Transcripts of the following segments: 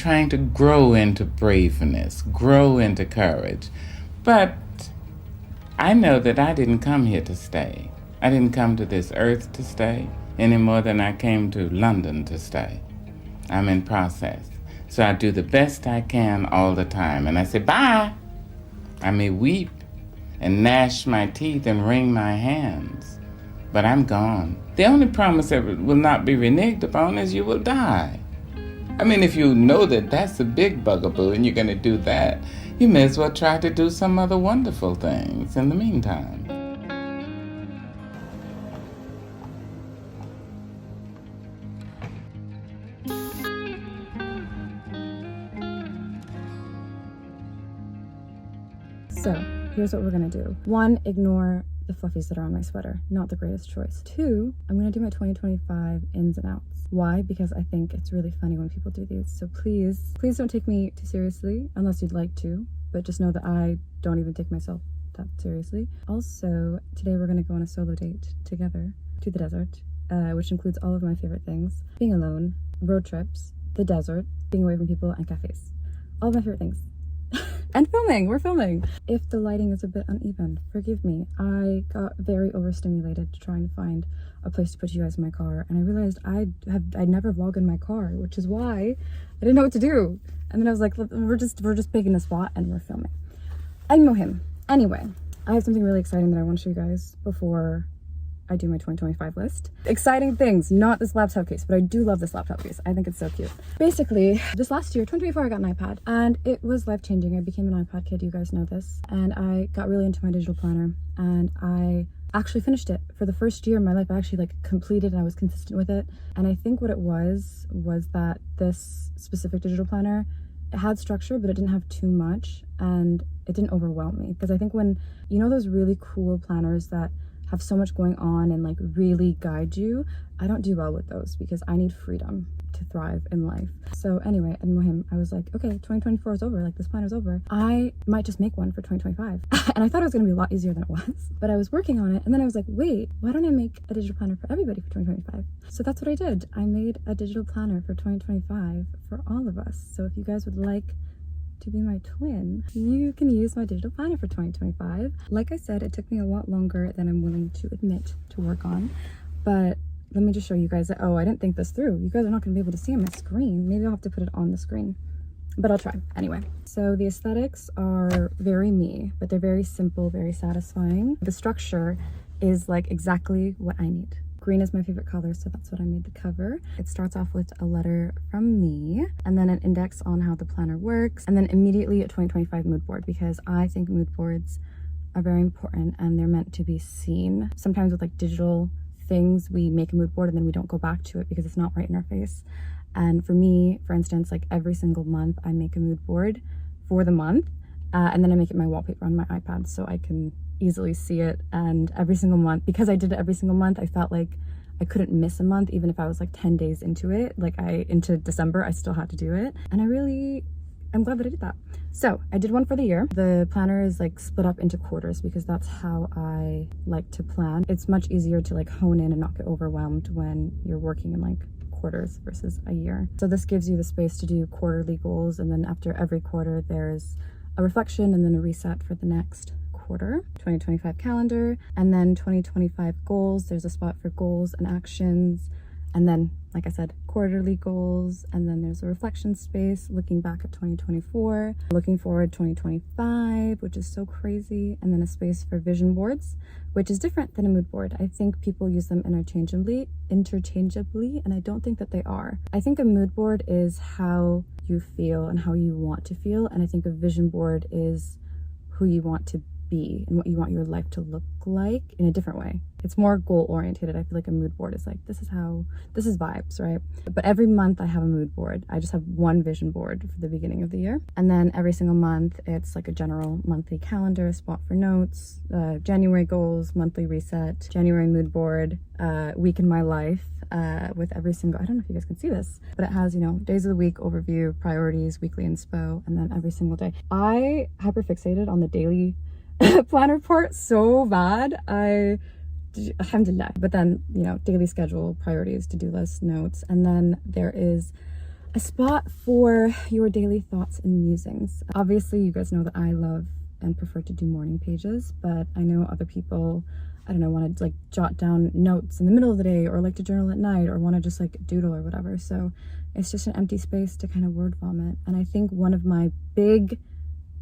trying to grow into braveness, grow into courage. But I know that I didn't come here to stay. I didn't come to this earth to stay any more than I came to London to stay. I'm in process. So I do the best I can all the time. And I say, bye. I may weep and gnash my teeth and wring my hands, but I'm gone. The only promise that will not be reneged upon is you will die. I mean, if you know that that's a big bugaboo and you're going to do that, you may as well try to do some other wonderful things in the meantime. So, here's what we're gonna do. 1, ignore the fluffies that are on my sweater. Not the greatest choice. 2, I'm gonna do my 2025 ins and outs. Why? Because I think it's really funny when people do these. So please don't take me too seriously, unless you'd like to, but just know that I don't even take myself that seriously. Also, today we're gonna go on a solo date together to the desert, which includes all of my favorite things. Being alone, road trips, the desert, being away from people, and cafes. All of my favorite things. And filming, we're filming. If the lighting is a bit uneven, forgive me. I got very overstimulated trying to find a place to put you guys in my car, and I realized I'd never vlog in my car, which is why I didn't know what to do. And then I was like, we're just picking a spot and we're filming. Anyway, I have something really exciting that I want to show you guys before I do my 2025 list. Exciting things, not this laptop case, but I do love this laptop case. I think it's so cute. Basically, this last year, 2024, I got an iPad, and it was life-changing. I became an iPad kid, you guys know this, and I got really into my digital planner, and I actually finished it. For the first year of my life, I actually completed, and I was consistent with it. And I think what it was that this specific digital planner, it had structure, but it didn't have too much, and it didn't overwhelm me. Because I think when, you know, those really cool planners that have so much going on and really guide you, I don't do well with those because I need freedom to thrive in life. So anyway, at Mohim, I was like, okay, 2024 is over, this planner's over. I might just make one for 2025. And I thought it was gonna be a lot easier than it was, but I was working on it, and then I was like, wait, why don't I make a digital planner for everybody for 2025? So that's what I did. I made a digital planner for 2025 for all of us. So if you guys would like to be my twin, you can use my digital planner for 2025. Like I said, it took me a lot longer than I'm willing to admit to work on, but let me just show you guys that. Oh, I didn't think this through. You guys are not going to be able to see on my screen. Maybe I'll have to put it on the screen, but I'll try anyway. So the aesthetics are very me, but they're very simple, very satisfying. The structure is exactly what I need. Green is my favorite color, so that's what I made the cover. It starts off with a letter from me, and then an index on how the planner works, and then immediately a 2025 mood board, because I think mood boards are very important and they're meant to be seen. Sometimes with digital things, we make a mood board and then we don't go back to it because it's not right in our face. And for me, for instance, every single month I make a mood board for the month, and then I make it my wallpaper on my iPad so I can easily see it. And every single month, because I did it every single month, I felt like I couldn't miss a month, even if I was 10 days into it. Into December, I still had to do it. And I'm glad that I did that. So I did one for the year. The planner is split up into quarters because that's how I like to plan. It's much easier to hone in and not get overwhelmed when you're working in quarters versus a year. So this gives you the space to do quarterly goals, and then after every quarter there's a reflection and then a reset for the next quarter. 2025 calendar, and then 2025 goals. There's a spot for goals and actions, and then like I said, quarterly goals, and then there's a reflection space looking back at 2024, looking forward 2025, which is so crazy, and then a space for vision boards, which is different than a mood board. I think people use them interchangeably, and I don't think that they are. I think a mood board is how you feel and how you want to feel, and I think a vision board is who you want to be and what you want your life to look like in a different way. It's more goal oriented. I feel like a mood board is this is vibes, right? But every month I have a mood board. I just have one vision board for the beginning of the year, and then every single month it's a general monthly calendar, a spot for notes, January goals, monthly reset, January mood board, week in my life, with every single, I don't know if you guys can see this, but it has, days of the week, overview, priorities, weekly inspo, and then every single day. I hyperfixated on the daily planner part so bad. Alhamdulillah. But then, daily schedule, priorities, to-do list, notes, and then there is a spot for your daily thoughts and musings. Obviously, you guys know that I love and prefer to do morning pages, but I know other people, I don't know, want to like jot down notes in the middle of the day, or like to journal at night, or want to just like doodle or whatever. So it's just an empty space to kind of word vomit. And I think one of my big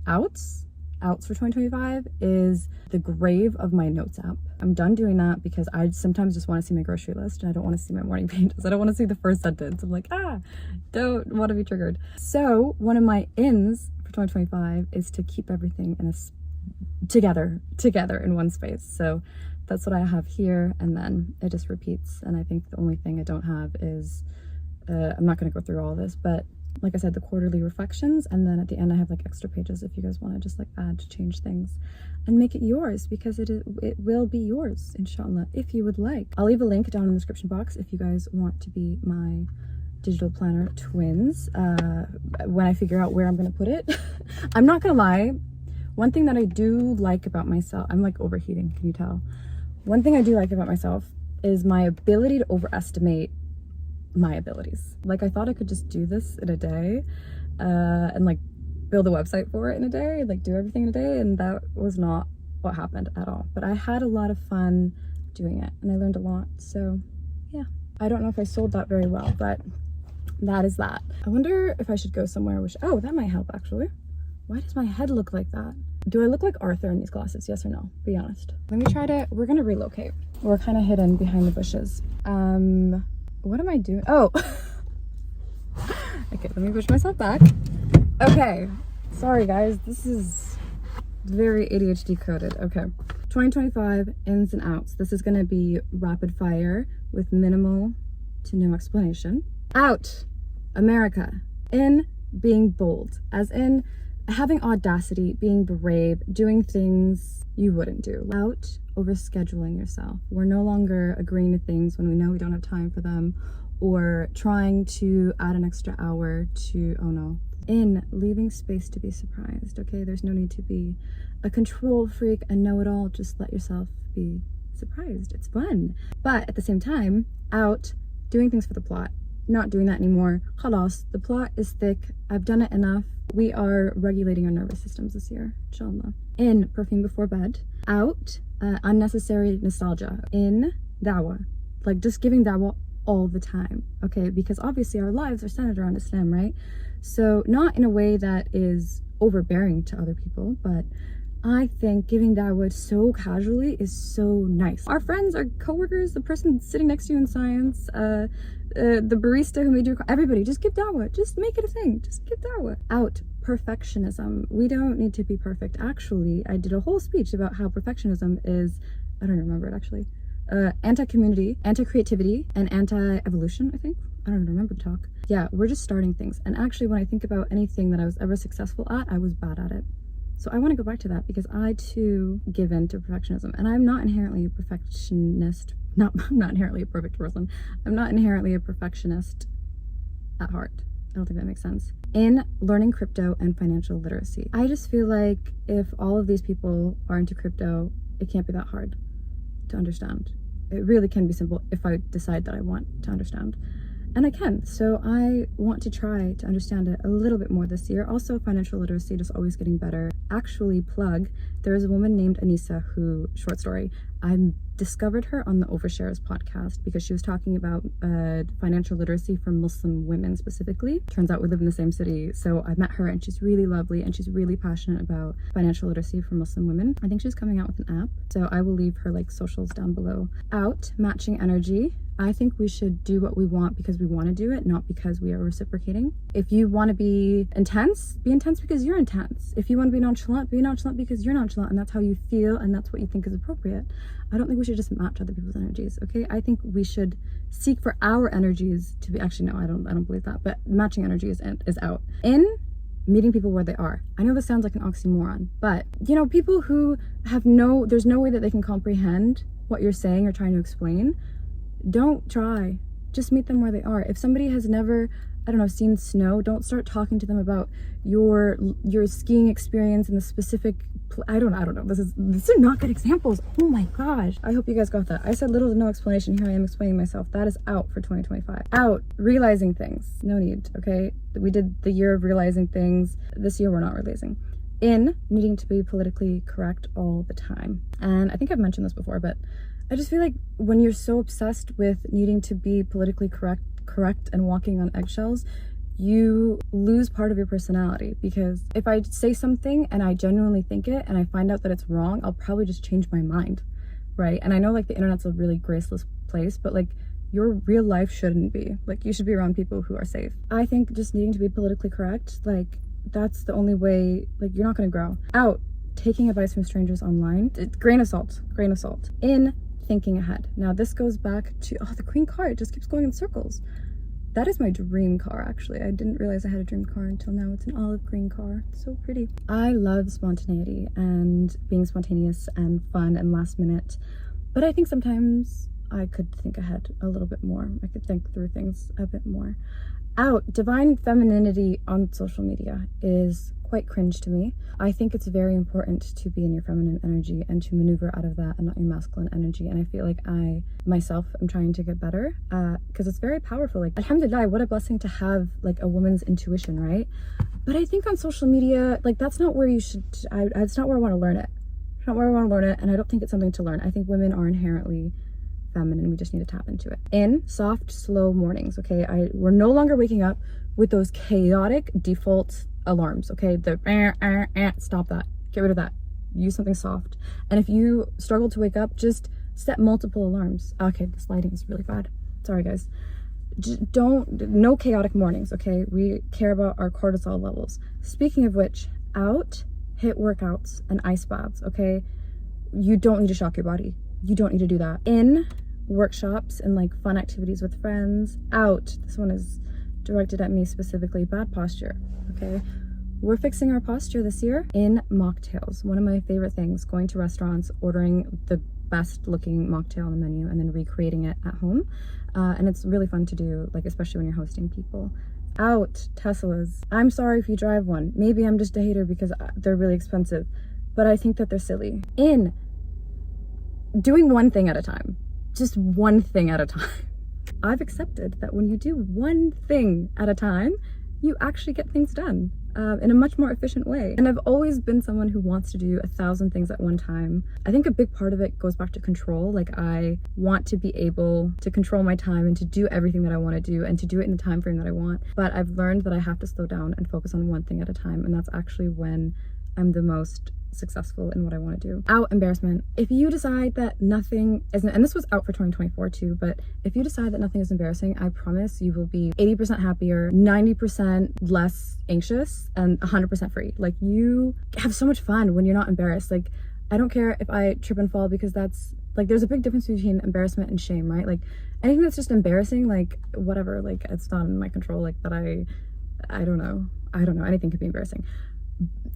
outs for 2025 is the grave of my notes app. I'm done doing that because I sometimes just want to see my grocery list and I don't want to see my morning pages. I don't want to see the first sentence. I'm like, don't want to be triggered. So one of my ins for 2025 is to keep everything in together in one space. So that's what I have here, and then it just repeats. And I think the only thing I don't have is I'm not going to go through all this, but like I said, the quarterly reflections, and then at the end I have like extra pages if you guys want to just like add to change things and make it yours, because it will be yours, inshallah, if you would like. I'll leave a link down in the description box if you guys want to be my digital planner twins when I figure out where I'm going to put it. I'm not going to lie, one thing that I do like about myself, I'm like overheating, can you tell? One thing I do like about myself is my ability to overestimate my abilities. Like, I thought I could just do this in a day and like build a website for it in a day, like do everything in a day, and that was not what happened at all. But I had a lot of fun doing it and I learned a lot. So yeah, I don't know if I sold that very well, but that is that. I wonder if I should go somewhere oh, that might help actually. Why does my head look like that? Do I look like Arthur in these glasses? Yes or no? Be honest. Let me we're gonna relocate. We're kind of hidden behind the bushes. What am I doing? Oh, okay, let me push myself back. Okay, sorry guys, this is very ADHD coded. Okay, 2025 ins and outs. This is gonna be rapid fire with minimal to no explanation. Out, America. In, being bold, as in having audacity, being brave, doing things you wouldn't do. Out, overscheduling yourself. We're no longer agreeing to things when we know we don't have time for them, or trying to add an extra hour to, oh no. In, leaving space to be surprised, okay? There's no need to be a control freak and know-it-all. Just let yourself be surprised. It's fun. But at the same time, out, doing things for the plot. Not doing that anymore. Khalas, the plot is thick. I've done it enough. We are regulating our nervous systems this year, inshallah. In, perfume before bed. Out, unnecessary nostalgia. In, dawah. Like just giving dawah all the time, okay? Because obviously our lives are centered around Islam, right? So not in a way that is overbearing to other people, but I think giving dawah so casually is so nice. Our friends, our coworkers, the person sitting next to you in science, the barista who made you, everybody, just give dawah. Just make it a thing. Just give dawah. Out, perfectionism. We don't need to be perfect. Actually, I did a whole speech about how perfectionism is, I don't remember it actually, anti-community, anti-creativity, and anti-evolution, I think. I don't even remember the talk. Yeah, we're just starting things. And actually, when I think about anything that I was ever successful at, I was bad at it. So I want to go back to that because I too give in to perfectionism, and I'm not inherently a perfectionist. I'm not inherently a perfect person. I'm not inherently a perfectionist at heart. I don't think that makes sense. In learning crypto and financial literacy, I just feel like if all of these people are into crypto, it can't be that hard to understand. It really can be simple if I decide that I want to understand. And I can. So I want to try to understand it a little bit more this year. Also, financial literacy just always getting better. Actually, plug, there is a woman named Anissa who, short story, I discovered her on the Overshares podcast because she was talking about financial literacy for Muslim women specifically. Turns out we live in the same city. So I met her and she's really lovely and she's really passionate about financial literacy for Muslim women. I think she's coming out with an app. So I will leave her like socials down below. Out, matching energy. I think we should do what we want because we want to do it, not because we are reciprocating. If you want to be intense because you're intense. If you want to be nonchalant because you're nonchalant, and that's how you feel and that's what you think is appropriate. I don't think we should just match other people's energies, okay? I think we should seek for our energies to be, actually no, I don't believe that, but matching energy is out. In, meeting people where they are. I know this sounds like an oxymoron, but you know, people who have there's no way that they can comprehend what you're saying or trying to explain, don't try. Just meet them where they are. If somebody has never I don't know, seen snow, don't start talking to them about your skiing experience in the specific I don't know. These are not good examples. Oh my gosh. I hope you guys got that. I said little to no explanation. Here I am explaining myself. That is out for 2025. Out. Realizing things. No need. Okay. We did the year of realizing things. This year we're not realizing. In needing to be politically correct all the time. And I think I've mentioned this before, but I just feel like when you're so obsessed with needing to be politically correct and walking on eggshells, you lose part of your personality. Because if I say something and I genuinely think it and I find out that it's wrong, I'll probably just change my mind, right? And I know like the internet's a really graceless place, but like your real life shouldn't be. Like you should be around people who are safe. I think just needing to be politically correct, like that's the only way, like you're not gonna grow. Out. Taking advice from strangers online. Grain of salt. In thinking ahead. Now this goes back to, the green car, it just keeps going in circles. That is my dream car, actually. I didn't realize I had a dream car until now. It's an olive green car. It's so pretty. I love spontaneity and being spontaneous and fun and last minute. But I think sometimes I could think ahead a little bit more. I could think through things a bit more. Out. Divine femininity on social media is quite cringe to me. I think it's very important to be in your feminine energy and to maneuver out of that and not your masculine energy. And I feel like I myself am trying to get better because it's very powerful. Like, alhamdulillah, what a blessing to have like a woman's intuition, right? But I think on social media, like that's not where you should, it's not where I want to learn it. It's not where I want to learn it, and I don't think it's something to learn. I think women are inherently feminine. We just need to tap into it. In soft, slow mornings, okay? We're no longer waking up with those chaotic default alarms, okay? Stop that. Get rid of that. Use something soft. And if you struggle to wake up, just set multiple alarms. Okay, this lighting is really bad. Sorry, guys. No chaotic mornings, okay? We care about our cortisol levels. Speaking of which, out, hit workouts and ice baths, okay? You don't need to shock your body. You don't need to do that. In workshops and like fun activities with friends. Out. This one is directed at me specifically. Bad posture. Okay. We're fixing our posture this year. In mocktails. One of my favorite things, going to restaurants, ordering the best looking mocktail on the menu and then recreating it at home. And it's really fun to do, like especially when you're hosting people. Out. Teslas. I'm sorry if you drive one. Maybe I'm just a hater because they're really expensive, but I think that they're silly. In doing one thing at a time. Just one thing at a time. I've accepted that when you do one thing at a time, you actually get things done in a much more efficient way. And I've always been someone who wants to do 1,000 things at one time. I think a big part of it goes back to control. Like I want to be able to control my time and to do everything that I want to do and to do it in the time frame that I want. But I've learned that I have to slow down and focus on one thing at a time. And that's actually when I'm the most successful in what I want to do. Out. Embarrassment. If you decide that nothing isn't, and this was out for 2024 too, but if you decide that nothing is embarrassing, I promise you will be 80% happier, 90% less anxious, and 100% free. Like you have so much fun when you're not embarrassed. Like I don't care if I trip and fall, because that's like, there's a big difference between embarrassment and shame, right? Like anything that's just embarrassing, like whatever, like it's not in my control, like that I don't know, anything could be embarrassing.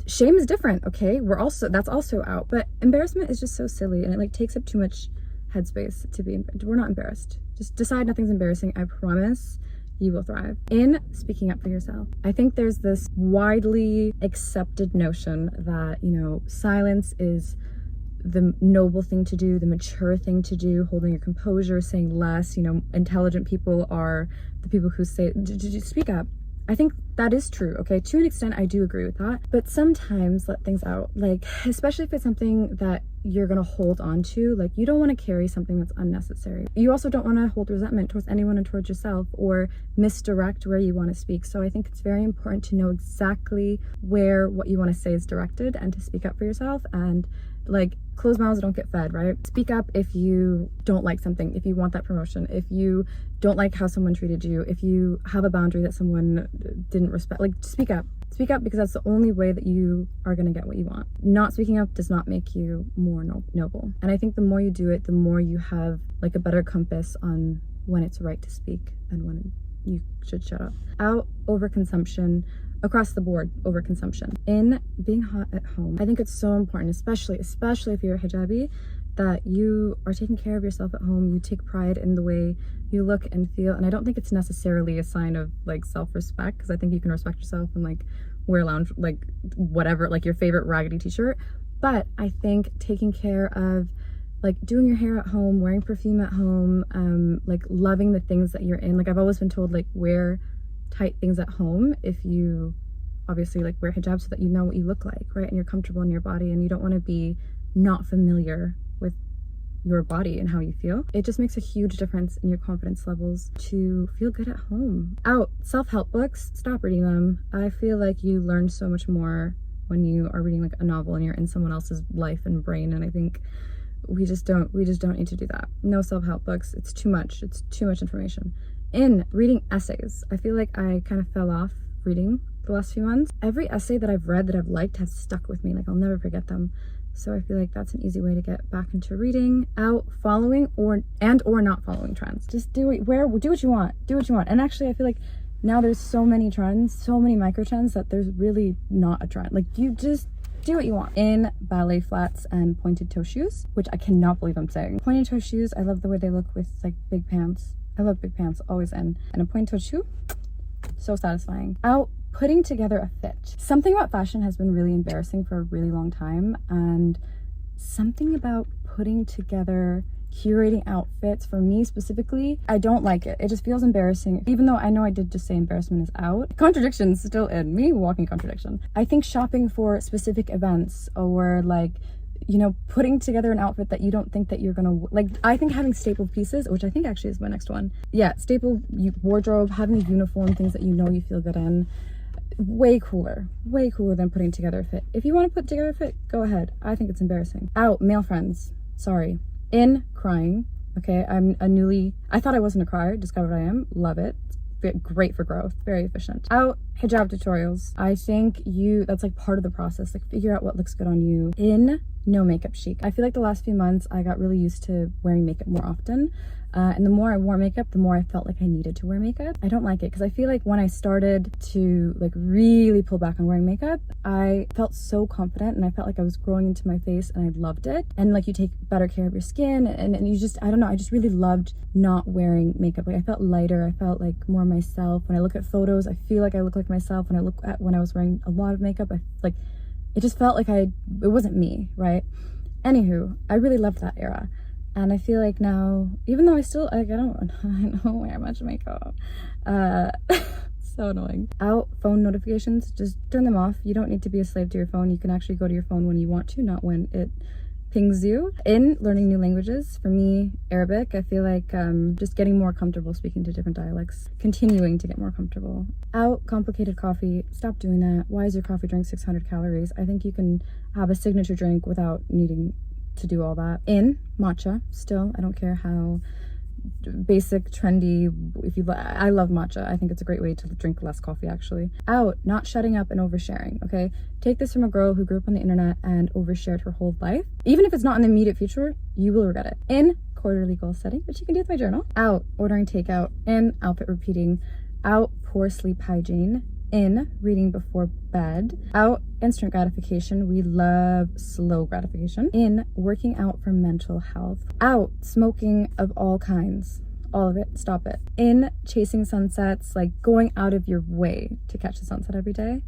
Shame is different, okay? That's also out. But embarrassment is just so silly, and it like takes up too much headspace to be. We're not embarrassed. Just decide nothing's embarrassing. I promise you will thrive. In speaking up for yourself. I think there's this widely accepted notion that, you know, silence is the noble thing to do, the mature thing to do, holding your composure, saying less. You know, intelligent people are the people who say, speak up. I think that is true, okay? To an extent, I do agree with that. But sometimes let things out, like, especially if it's something that you're gonna hold on to, like, you don't wanna carry something that's unnecessary. You also don't wanna hold resentment towards anyone and towards yourself or misdirect where you wanna speak. So I think it's very important to know exactly where what you wanna say is directed and to speak up for yourself. And like, closed mouths don't get fed, right? Speak up if you don't like something, if you want that promotion, if you don't like how someone treated you, if you have a boundary that someone didn't respect, like speak up. Speak up, because that's the only way that you are going to get what you want. Not speaking up does not make you more noble. And I think the more you do it, the more you have like a better compass on when it's right to speak and when you should shut up. Out. Overconsumption. Across the board, overconsumption. In being hot at home, I think it's so important, especially if you're a hijabi, that you are taking care of yourself at home. You take pride in the way you look and feel. And I don't think it's necessarily a sign of like self-respect, because I think you can respect yourself and like wear lounge, like whatever, like your favorite raggedy t-shirt. But I think taking care of like doing your hair at home, wearing perfume at home, like loving the things that you're in. Like I've always been told, like wear tight things at home if you obviously like wear hijab, so that you know what you look like, right? And you're comfortable in your body, and you don't want to be not familiar with your body and how you feel. It just makes a huge difference in your confidence levels to feel good at home. Out, self-help books, stop reading them. I feel like you learn so much more when you are reading like a novel and you're in someone else's life and brain, and I think we just don't need to do that. No self-help books. It's too much information. In reading essays, I feel like I kind of fell off reading the last few months. Every essay that I've read that I've liked has stuck with me. Like I'll never forget them. So I feel like that's an easy way to get back into reading. Out, following or not following trends. Just do what you want. Do what you want. And actually I feel like now there's so many trends, so many micro trends, that there's really not a trend. Like you just do what you want. In ballet flats and pointed toe shoes, which I cannot believe I'm saying. Pointed toe shoes, I love the way they look with like big pants. I love big pants, always in. And a pointed toe shoe, so satisfying. Out, putting together a fit. Something about fashion has been really embarrassing for a really long time, and something about putting together, curating outfits, for me specifically, I don't like it. It just feels embarrassing, even though I know I did just say embarrassment is out. Contradiction's still in me, walking contradiction. I think shopping for specific events, or like, you know, putting together an outfit that you don't think that you're gonna like. I think having staple pieces, which I think actually is my next one. Yeah, staple wardrobe, having a uniform, things that you know you feel good in. Way cooler than putting together a fit. If you want to put together a fit, go ahead. I think it's embarrassing. Out, male friends. Sorry. In, crying. Okay, I thought I wasn't a crier, discovered I am. Love it. Great for growth, very efficient. Out, hijab tutorials. I think that's like part of the process. Like figure out what looks good on you. In, no makeup chic. I feel like the last few months I got really used to wearing makeup more often. And the more I wore makeup, the more I felt like I needed to wear makeup. I don't like it, because I feel like when I started to like really pull back on wearing makeup, I felt so confident and I felt like I was growing into my face, and I loved it. And like you take better care of your skin, and you just, I don't know, I just really loved not wearing makeup. Like I felt lighter, I felt like more myself. When I look at photos, I feel like I look like myself. When I was wearing a lot of makeup, I like, it just felt like it wasn't me, right? Anywho, I really loved that era. And I feel like now, even though I don't wear much makeup, so annoying. Out, phone notifications, just turn them off. You don't need to be a slave to your phone. You can actually go to your phone when you want to, not when it pings you. In, learning new languages. For me, Arabic. I feel like just getting more comfortable speaking to different dialects, continuing to get more comfortable. Out, complicated coffee. Stop doing that. Why is your coffee drink 600 calories? I think you can have a signature drink without needing to do all that. In, matcha. Still, I don't care how basic, trendy, I love matcha. I think it's a great way to drink less coffee, actually. Out, not shutting up and oversharing. Okay, take this from a girl who grew up on the internet and overshared her whole life. Even if it's not in the immediate future, you will regret it. In, quarterly goal setting, which you can do with my journal. Out, ordering takeout. In, outfit repeating. Out, poor sleep hygiene. In, reading before bed. Out, instant gratification. We love slow gratification. In, working out for mental health. Out, smoking of all kinds. All of it. Stop it. In, chasing sunsets, like going out of your way to catch the sunset every day,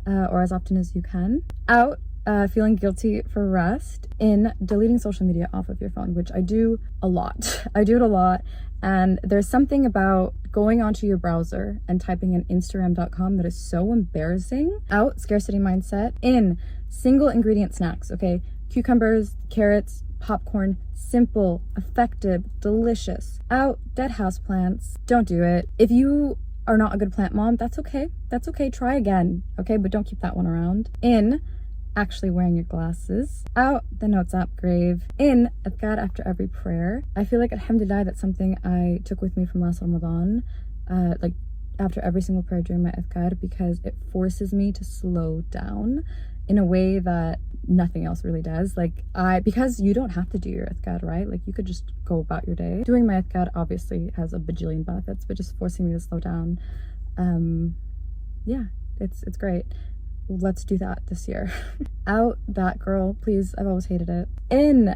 or as often as you can. Out, feeling guilty for rest. In, deleting social media off of your phone, which I do a lot. I do it a lot. And there's something about going onto your browser and typing in Instagram.com that is so embarrassing. Out, scarcity mindset. In, single ingredient snacks, okay? Cucumbers, carrots, popcorn, simple, effective, delicious. Out, dead house plants. Don't do it. If you are not a good plant mom, that's okay. That's okay. Try again, okay? But don't keep that one around. In, actually wearing your glasses. Out, the notes app grave. In, adhkar after every prayer. I feel like alhamdulillah, that's something I took with me from last Ramadan, like after every single prayer during my adhkar, because it forces me to slow down in a way that nothing else really does. Like because you don't have to do your adhkar, right? Like you could just go about your day. Doing my adhkar obviously has a bajillion benefits, but just forcing me to slow down, yeah, it's great. Let's do that this year. Out, that girl, please. I've always hated it. In,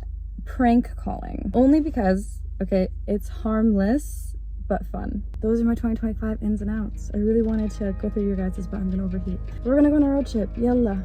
prank calling. Only because, okay, it's harmless but fun. Those are my 2025 ins and outs. I really wanted to go through your guys', but I'm gonna overheat. We're gonna go on a road trip. Yalla.